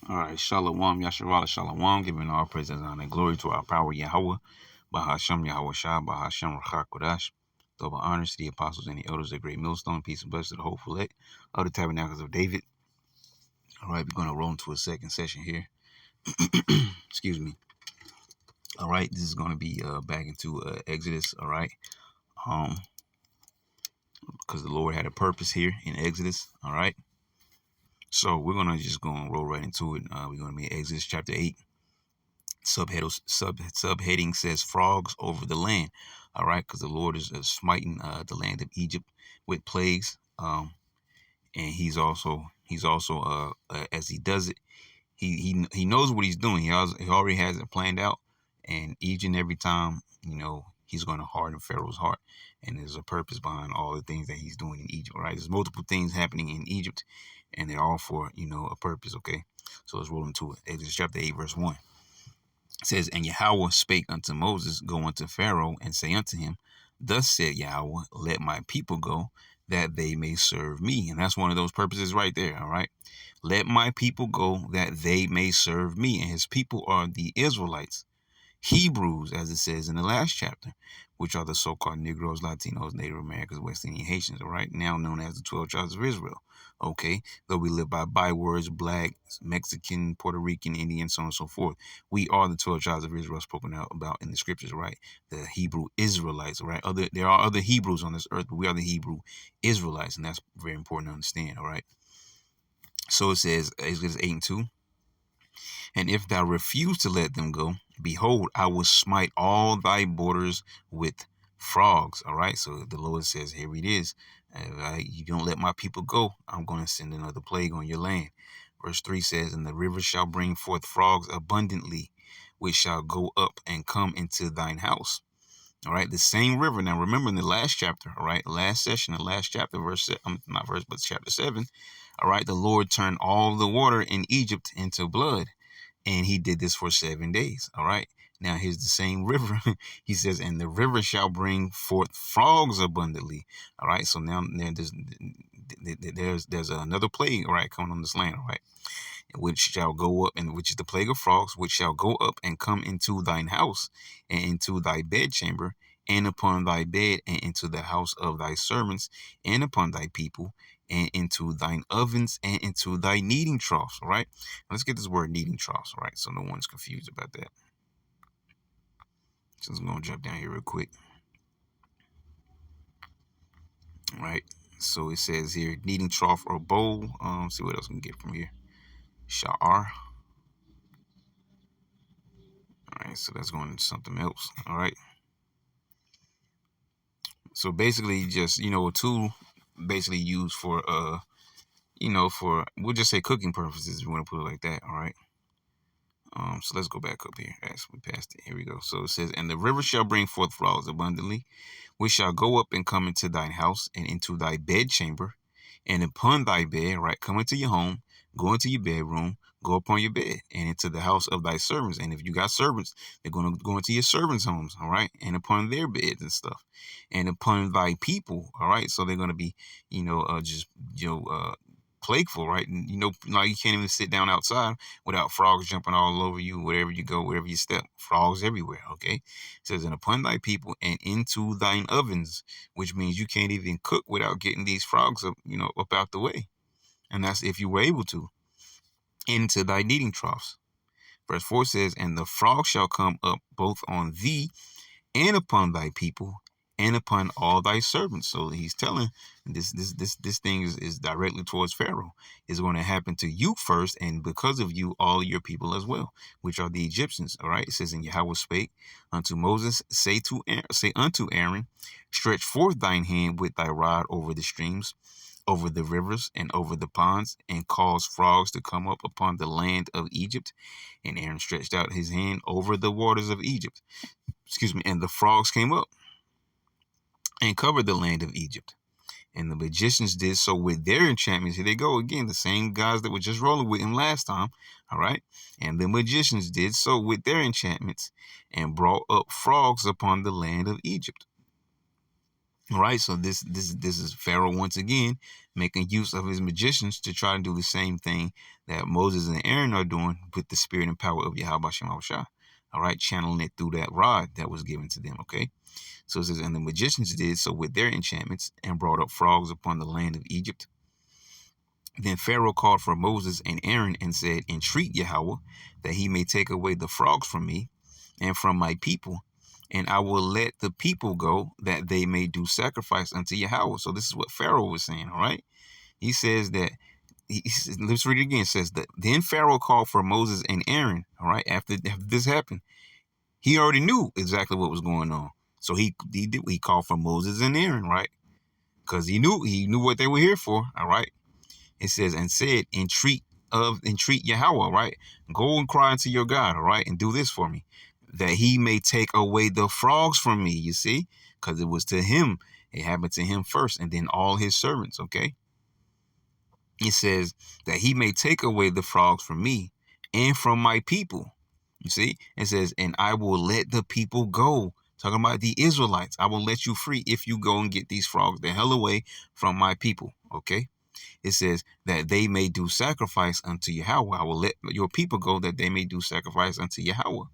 All right, Shalom, Yasharala, Shalom, giving all praise and honor and glory to our power, Yahawah, Bahasham, Yahweh Shah, Bahasham, Rachakodash. Double honors to the apostles and the elders of the great millstone, peace and blessings to the hopeful elect of the tabernacles of David. All right, we're going to roll into a second session here. Excuse me. All right, this is going to be back into Exodus, all right, because the Lord had a purpose here in Exodus, all right. So we're going to just go and roll right into it. We're going to be in Exodus chapter 8. Subheading says frogs over the land. All right, because the Lord is smiting the land of Egypt with plagues. And he's also as he does it, he knows what he's doing. He already has it planned out, and each and every time, he's going to harden Pharaoh's heart. And there's a purpose behind all the things that he's doing in Egypt. Right, there's multiple things happening in Egypt, and they're all for a purpose. Okay, so let's roll into it. Exodus chapter 8, verse 1. It says, and Yahweh spake unto Moses, go unto Pharaoh, and say unto him, thus said Yahweh, let my people go, that they may serve me. And that's one of those purposes right there, all right? Let my people go, that they may serve me. And his people are the Israelites. Hebrews, as it says in the last chapter, which are the so-called Negroes, Latinos, Native Americans, West Indian Haitians, all right, now known as the 12 tribes of Israel. Okay, though we live by bywords, black, Mexican, Puerto Rican, Indian, so on and so forth, we are the 12 tribes of Israel spoken out about in the scriptures, right? The Hebrew Israelites, right? There are other Hebrews on this earth, but we are the Hebrew Israelites, and that's very important to understand, all right? So it says, Exodus 8 and 2, and if thou refuse to let them go, behold, I will smite all thy borders with frogs. All right. So the Lord says, here it is. If you don't let my people go, I'm going to send another plague on your land. Verse 3 says, and the river shall bring forth frogs abundantly, which shall go up and come into thine house. All right. The same river. Now, remember in the last chapter, all right, last session, the last chapter, not verse, but chapter 7. All right. The Lord turned all the water in Egypt into blood. And he did this for 7 days. All right. Now here's the same river. He says, and the river shall bring forth frogs abundantly. All right. So now there's another plague, all right, coming on this land, all right, which shall go up, and which is the plague of frogs, which shall go up and come into thine house and into thy bedchamber and upon thy bed and into the house of thy servants and upon thy people and into thine ovens and into thy kneading troughs. All right. Let's get this word kneading troughs. All right. So no one's confused about that. So I'm going to jump down here real quick. All right. So it says here kneading trough or bowl. See what else we can get from here. Sha'ar. All right. So that's going into something else. All right. So basically just, a tool basically used for, we'll just say cooking purposes, if you want to put it like that. All right. So let's go back up here as we passed it. Here we go. So it says, and the river shall bring forth frogs abundantly, which shall go up and come into thine house and into thy bedchamber and upon thy bed, right? Come into your home, go into your bedroom, go upon your bed and into the house of thy servants. And if you got servants, they're going to go into your servants' homes, all right? And upon their beds and stuff and upon thy people, all right? So they're going to be, plagueful, right? And, like you can't even sit down outside without frogs jumping all over you, wherever you go, wherever you step, frogs everywhere, okay? It says, and upon thy people and into thine ovens, which means you can't even cook without getting these frogs up, up out the way. And that's if you were able to. Into thy kneading troughs. Verse 4 says, and the frog shall come up both on thee and upon thy people and upon all thy servants. So he's telling this thing is directly towards Pharaoh. It's going to happen to you first, and because of you, all your people as well, which are the Egyptians. All right. It says, and Yahweh spake unto Moses, say unto Aaron, stretch forth thine hand with thy rod over the streams, over the rivers, and over the ponds, and cause frogs to come up upon the land of Egypt. And Aaron stretched out his hand over the waters of Egypt. And the frogs came up and covered the land of Egypt. And the magicians did so with their enchantments. Here they go again, the same guys that were just rolling with him last time. All right. And the magicians did so with their enchantments and brought up frogs upon the land of Egypt. All right, so this is Pharaoh once again making use of his magicians to try to do the same thing that Moses and Aaron are doing with the spirit and power of Yahawah Shem Shah. All right, channeling it through that rod that was given to them. Okay, so it says, and the magicians did so with their enchantments and brought up frogs upon the land of Egypt. Then Pharaoh called for Moses and Aaron and said, entreat Yahweh that he may take away the frogs from me and from my people, and I will let the people go that they may do sacrifice unto Yahweh. So this is what Pharaoh was saying, all right? He says that, let's read it again. It says that then Pharaoh called for Moses and Aaron, all right, after this happened. He already knew exactly what was going on. So he called for Moses and Aaron, right? Because he knew what they were here for, all right? It says, and said, entreat Yahweh, right? Go and cry unto your God, all right? And do this for me, that he may take away the frogs from me, you see? Because it was to him. It happened to him first, and then all his servants, okay? It says that he may take away the frogs from me and from my people. You see? It says, and I will let the people go. Talking about the Israelites. I will let you free if you go and get these frogs the hell away from my people, okay? It says that they may do sacrifice unto Yahweh. I will let your people go that they may do sacrifice unto Yahweh.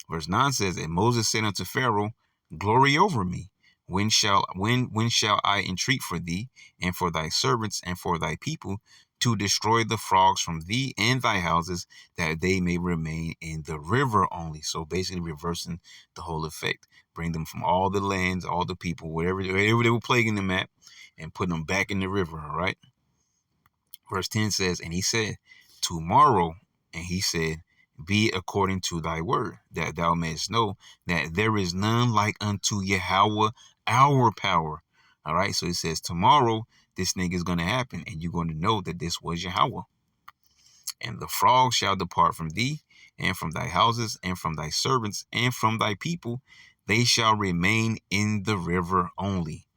Verse 9 says, and Moses said unto Pharaoh, glory over me. When shall I entreat for thee and for thy servants and for thy people to destroy the frogs from thee and thy houses, that they may remain in the river only? So basically reversing the whole effect. Bring them from all the lands, all the people, wherever they were plaguing them at, and put them back in the river, all right? Verse 10 says, and he said, tomorrow, and he said, be according to thy word, that thou mayest know that there is none like unto Yahweh, our power. All right, so he says, tomorrow, this thing is going to happen, and you're going to know that this was Yahweh. And the frogs shall depart from thee, and from thy houses, and from thy servants, and from thy people. They shall remain in the river only.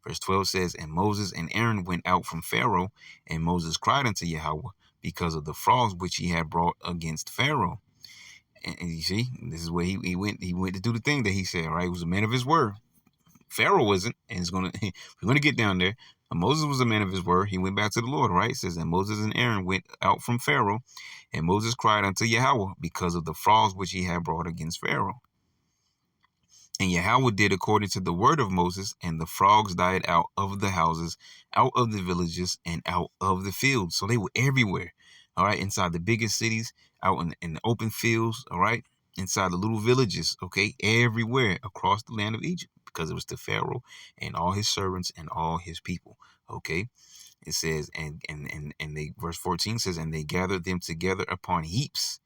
Verse 12 says, and Moses and Aaron went out from Pharaoh, and Moses cried unto Yahweh because of the frogs which he had brought against Pharaoh. And you see, this is where he went to do the thing that he said, right? He was a man of his word. Pharaoh wasn't, and we're going to get down there. Moses was a man of his word. He went back to the Lord, right? It says, and Moses and Aaron went out from Pharaoh, and Moses cried unto Yahweh because of the frogs which he had brought against Pharaoh. And Yahweh did according to the word of Moses, and the frogs died out of the houses, out of the villages, and out of the fields. So they were everywhere, all right, inside the biggest cities, out in the open fields, all right, inside the little villages, okay, everywhere across the land of Egypt, because it was to Pharaoh and all his servants and all his people, okay. It says, and they, verse 14 says, and they gathered them together upon heaps,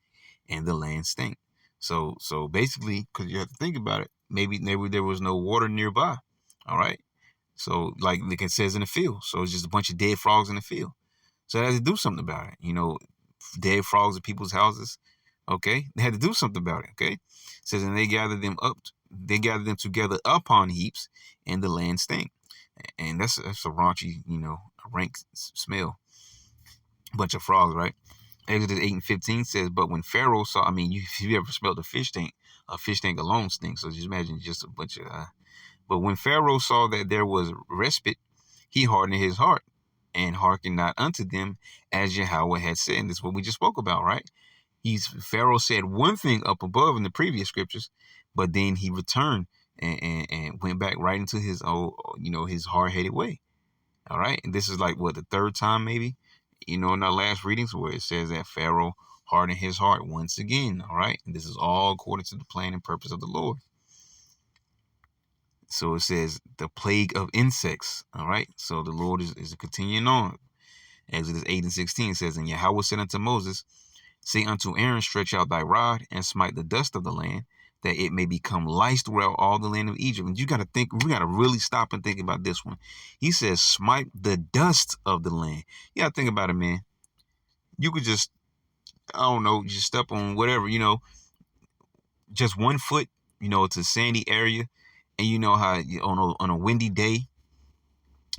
and the land stank. So basically, because you have to think about it, maybe there was no water nearby. All right. So like it says in the field. So it's just a bunch of dead frogs in the field. So they had to do something about it. You know, dead frogs in people's houses. Okay. They had to do something about it. Okay. It says, and they gathered them together upon heaps, and the land stank. And that's a raunchy, a rank smell. Bunch of frogs, right? Exodus 8 and 15 says, but when Pharaoh saw, if you ever smelled a fish tank alone stinks. So just imagine just a bunch of, but when Pharaoh saw that there was respite, he hardened his heart and hearkened not unto them as Yahweh had said. And this is what we just spoke about, right? Pharaoh said one thing up above in the previous scriptures, but then he returned and went back right into his old, his hard-headed way. All right. And this is like what, the third time maybe, in our last readings where it says that Pharaoh hardened his heart once again. All right. And this is all according to the plan and purpose of the Lord. So it says the plague of insects. All right. So the Lord is continuing on. Exodus 8 and 16 says, and Yahweh said unto Moses, say unto Aaron, stretch out thy rod and smite the dust of the land, that it may become lice throughout all the land of Egypt. And you got to think, we got to really stop and think about this one. He says, smite the dust of the land. You got to think about it, man. You could just, I don't know, just step on whatever, just 1 foot, it's a sandy area. And you know how on a windy day,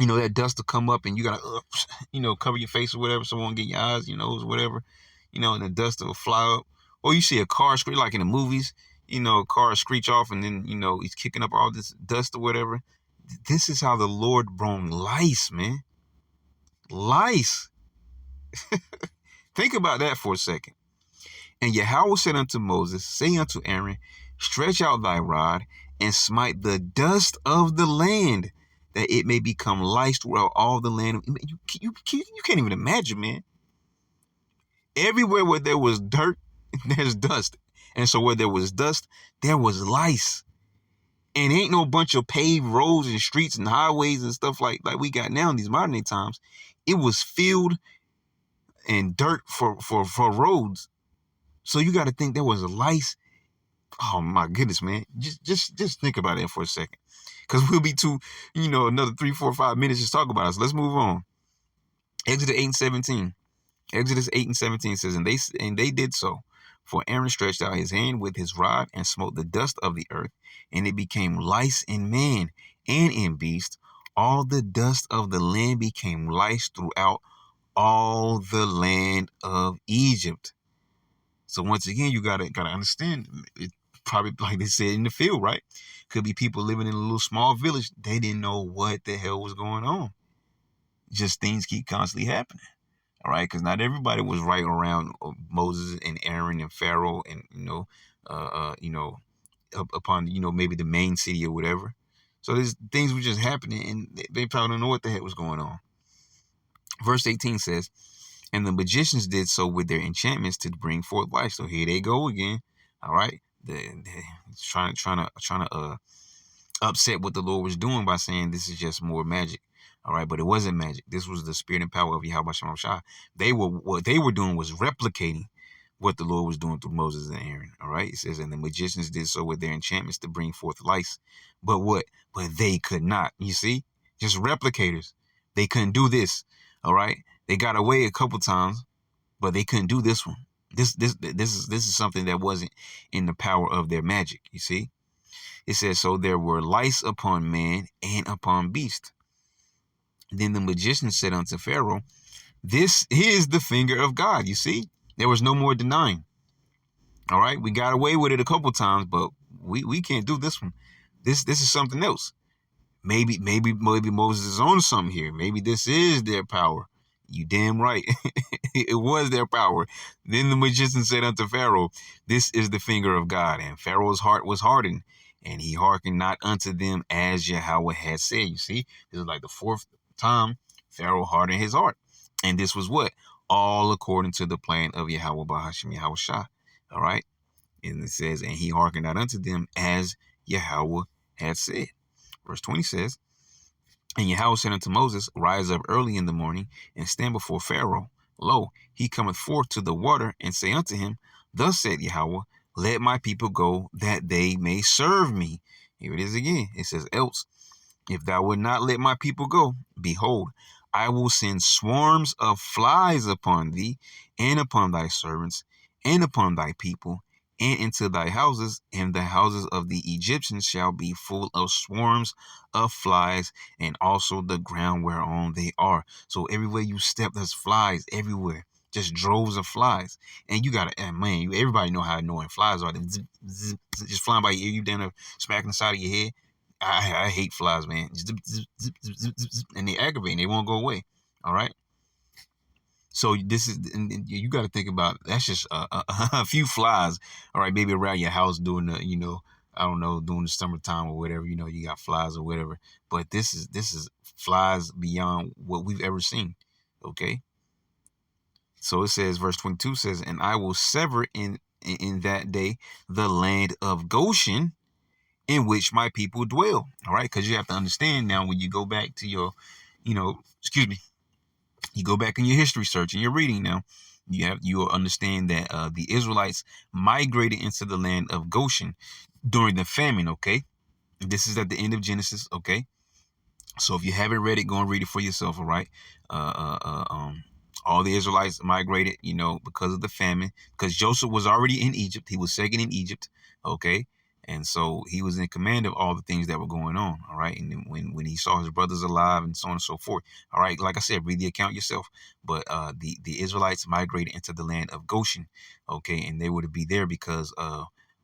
that dust will come up and you got to, cover your face or whatever so it won't get your eyes, your nose, whatever, and the dust will fly up. Or you see a car screech, like in the movies, a car screech off and then, he's kicking up all this dust or whatever. This is how the Lord brought lice, man. Lice. Think about that for a second. And Yahweh said unto Moses, say unto Aaron, stretch out thy rod and smite the dust of the land, that it may become lice throughout all the land. You can't even imagine, man. Everywhere where there was dirt, there's dust. And so where there was dust, there was lice. And ain't no bunch of paved roads and streets and highways and stuff like we got now in these modern day times. It was filled and dirt for roads. So you got to think there was a lice. Oh my goodness, man. Just think about that for a second. Because we'll be another 3, 4, 5 minutes just talk about it. So let's move on. Exodus 8:17. Exodus 8:17 says, and they did so. For Aaron stretched out his hand with his rod and smote the dust of the earth, and it became lice in man and in beast. All the dust of the land became lice throughout all the land of Egypt. So once again, you gotta understand, it probably, like they said, in the field, right? Could be people living in a little small village. They didn't know what the hell was going on. Just things keep constantly happening. All right, because not everybody was right around Moses and Aaron and Pharaoh and upon maybe the main city or whatever. So these things were just happening, and they probably don't know what the heck was going on. Verse 18 says, and the magicians did so with their enchantments to bring forth life. So here they go again. All right, they're trying to upset what the Lord was doing by saying this is just more magic. All right, but it wasn't magic. This was the spirit and power of YAHAWAH. What they were doing was replicating what the Lord was doing through Moses and Aaron. All right, it says, and the magicians did so with their enchantments to bring forth lice. But what? But they could not. You see, just replicators. They couldn't do this. All right, they got away a couple times, but they couldn't do this one. This is something that wasn't in the power of their magic. You see, it says, so there were lice upon man and upon beast. Then the magician said unto Pharaoh, this is the finger of God. You see, there was no more denying. All right, we got away with it a couple times, but we can't do this one. This is something else. Maybe Moses is on something here. Maybe this is their power. You damn right. It was their power. Then the magician said unto Pharaoh, this is the finger of God. And Pharaoh's heart was hardened, and he hearkened not unto them as Yahweh had said. You see, this is like the fourth time Pharaoh hardened his heart. And this was what? All according to the plan of Yahweh Bahashim Yahushua. All right. And it says, and he hearkened not unto them as Yahweh had said. Verse 20 says, and Yahweh said unto Moses, rise up early in the morning and stand before Pharaoh. Lo, he cometh forth to the water, and say unto him, thus said Yahweh, let my people go, that they may serve me. Here it is again. It says, else, if thou wilt not let my people go, behold, I will send swarms of flies upon thee, and upon thy servants, and upon thy people, and into thy houses, and the houses of the Egyptians shall be full of swarms of flies, and also the ground whereon they are. So everywhere you step, there's flies everywhere, just droves of flies. And you gotta, and man, everybody know how annoying flies are. They just flying by your ear, you down there smacking the side of your head. I hate flies, man. Zip, zip, zip, zip, zip, zip, and they aggravate, and they won't go away. All right. So this is, and you got to think about, that's just a few flies. All right, maybe around your house during the, I don't know, during the summertime or whatever. You got flies or whatever. But this is flies beyond what we've ever seen. Okay. So it says, verse 22 says, and I will sever in that day the land of Goshen, in which my people dwell. All right, because you have to understand now, when you go back to your, you go back in your history search and your reading now, you will understand that the Israelites migrated into the land of Goshen during the famine. Okay, this is at the end of Genesis. Okay, so if you haven't read it, go and read it for yourself. All right. All the Israelites migrated, because of the famine, because Joseph was already in Egypt. He was second in Egypt. Okay. And so he was in command of all the things that were going on. All right. And when he saw his brothers alive and so on and so forth. All right. Like I said, read the account yourself. But the Israelites migrated into the land of Goshen. Okay. And they were to be there because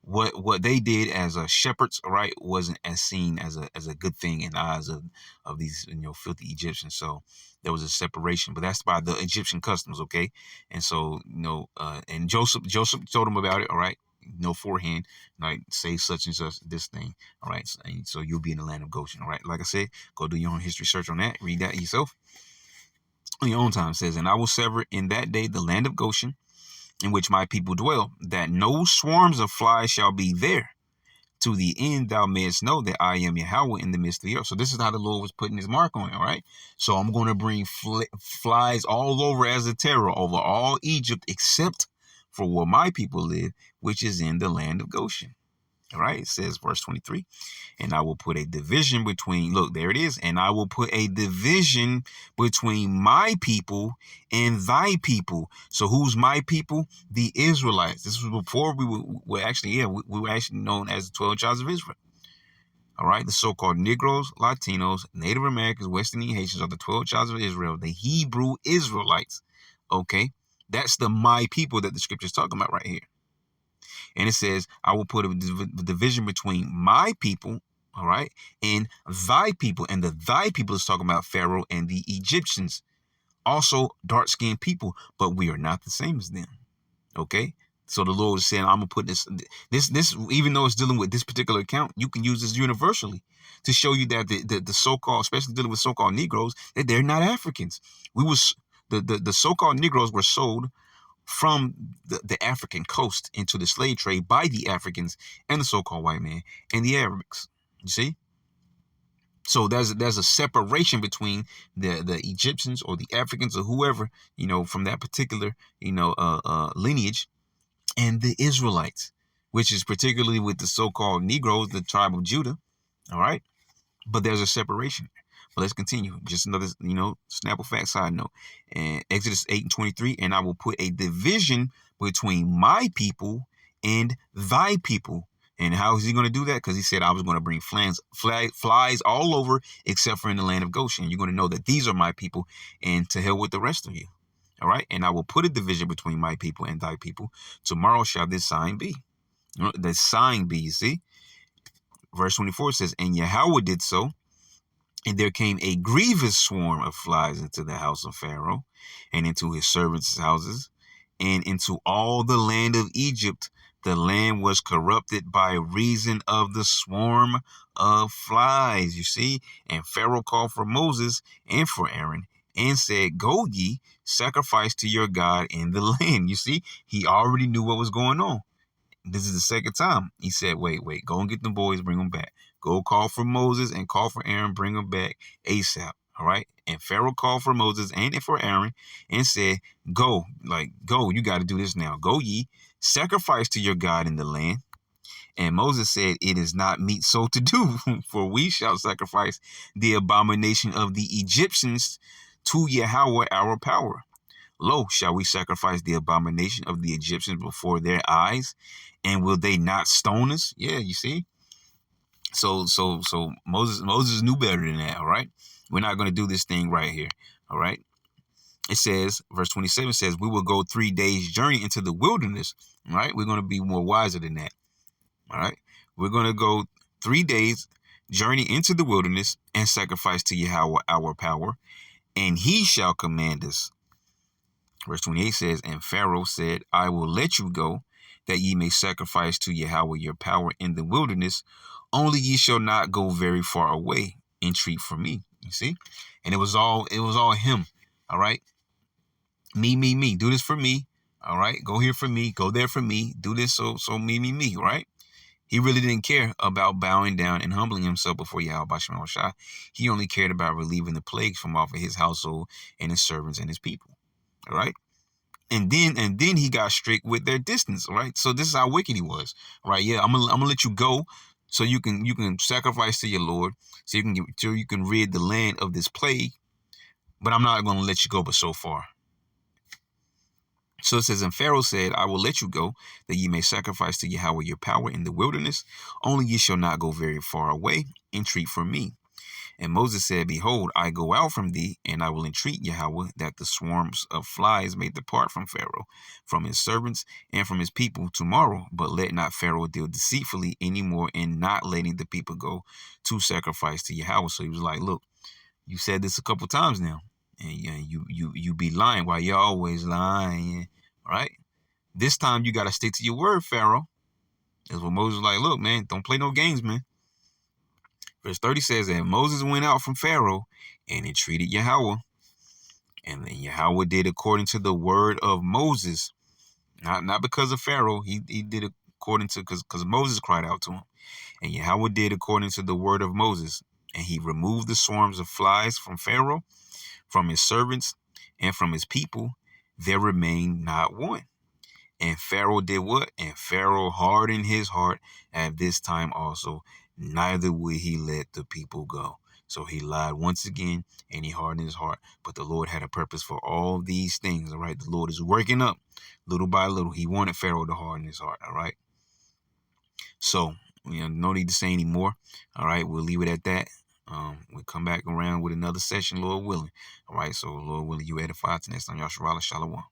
what they did as shepherds, right, wasn't as seen as a good thing in the eyes of these filthy Egyptians. So there was a separation, but that's by the Egyptian customs, okay? And so and Joseph told them about it, all right, forehand, like say such and such this thing, all right, so you'll be in the land of Goshen, all right. Like I said, go do your own history search on that, read that yourself on your own time. It says, and I will sever in that day the land of Goshen, in which my people dwell, that no swarms of flies shall be there, to the end thou mayest know that I am Yahawah in the midst of the earth. So this is how the Lord was putting his mark on it, all right? So I'm going to bring flies all over as a terror over all Egypt, except for where my people live, which is in the land of Goshen. All right, it says, verse 23, and I will put a division between, look, there it is, and I will put a division between my people and thy people. So who's my people? The Israelites. This was before we were actually, we were actually known as the 12 tribes of Israel. All right, the so-called Negroes, Latinos, Native Americans, West Indian Haitians are the 12 tribes of Israel, the Hebrew Israelites. Okay, that's the my people that the scripture is talking about right here. And it says, I will put a division between my people, all right, and thy people. And the thy people is talking about Pharaoh and the Egyptians. Also dark-skinned people, but we are not the same as them. Okay? So the Lord is saying, I'm going to put this, even though it's dealing with this particular account, you can use this universally to show you that the so-called, especially dealing with so-called Negroes, that they're not Africans. The so-called Negroes were sold from the African coast into the slave trade by the Africans and the so-called white man and the Arabics. You see? So there's a separation between the Egyptians or the Africans or whoever, from that particular, lineage, and the Israelites, which is particularly with the so-called Negroes, the tribe of Judah. All right. But there's a separation. But let's continue. Just another, Snapple fact side note. And Exodus 8:23, and I will put a division between my people and thy people. And how is he going to do that? Because he said I was going to bring flies all over except for in the land of Goshen. You're going to know that these are my people, and to hell with the rest of you. All right. And I will put a division between my people and thy people. Tomorrow shall this sign be. The sign be, you see? Verse 24 says, and Yahawah did so. And there came a grievous swarm of flies into the house of Pharaoh, and into his servants' houses, and into all the land of Egypt. The land was corrupted by reason of the swarm of flies. You see? And Pharaoh called for Moses and for Aaron, and said, go ye, sacrifice to your God in the land. You see? He already knew what was going on. This is the second time. He said, wait, go and get the boys, bring them back. Go call for Moses and call for Aaron, bring them back ASAP. All right. And Pharaoh called for Moses and for Aaron and said, go, you got to do this now. Go ye, sacrifice to your God in the land. And Moses said, it is not meet so to do, for we shall sacrifice the abomination of the Egyptians to Yahawah our power. Lo, shall we sacrifice the abomination of the Egyptians before their eyes? And will they not stone us? Yeah, you see? So Moses knew better than that, all right? We're not going to do this thing right here, all right? It says, verse 27 says, we will go 3 days journey into the wilderness, all right? We're going to be more wiser than that, all right? We're going to go 3 days journey into the wilderness and sacrifice to Yahawah our power, and he shall command us. Verse 28 says, and Pharaoh said, I will let you go, that ye may sacrifice to Yahawah your power in the wilderness. Only ye shall not go very far away. Entreat for me. You see? And it was all him. All right. Me. Do this for me. All right. Go here for me. Go there for me. Do this so me. Right? He really didn't care about bowing down and humbling himself before Yahawah. He only cared about relieving the plagues from off of his household and his servants and his people. All right. And then he got strict with their distance. All right. So this is how wicked he was. Right. Yeah. I'm gonna let you go so you can sacrifice to your Lord, so you can rid the land of this plague. But I'm not going to let you go but so far. So it says, and Pharaoh said, I will let you go, that ye may sacrifice to Yahawah your power in the wilderness. Only ye shall not go very far away. Entreat for me. And Moses said, Behold, I go out from thee, and I will entreat Yahweh that the swarms of flies may depart from Pharaoh, from his servants, and from his people tomorrow. But let not Pharaoh deal deceitfully any more in not letting the people go to sacrifice to Yahweh. So he was like, look, you said this a couple times now, and you be lying. Why you always lying? All right. This time you got to stick to your word, Pharaoh. That's what Moses was like, look, man, don't play no games, man. Verse 30 says, And Moses went out from Pharaoh and entreated Yahweh. And then Yahweh did according to the word of Moses. Not because of Pharaoh. He did it according to, because Moses cried out to him. And Yahweh did according to the word of Moses. And he removed the swarms of flies from Pharaoh, from his servants, and from his people. There remained not one. And Pharaoh did what? And Pharaoh hardened his heart at this time also. Neither would he let the people go. So he lied once again, and he hardened his heart. But the Lord had a purpose for all these things, all right? The Lord is working up little by little. He wanted Pharaoh to harden his heart, all right? So, no need to say any more, all right? We'll leave it at that. We'll come back around with another session, Lord willing. All right, so Lord willing, you edify to next time. Yahawah, Shalom.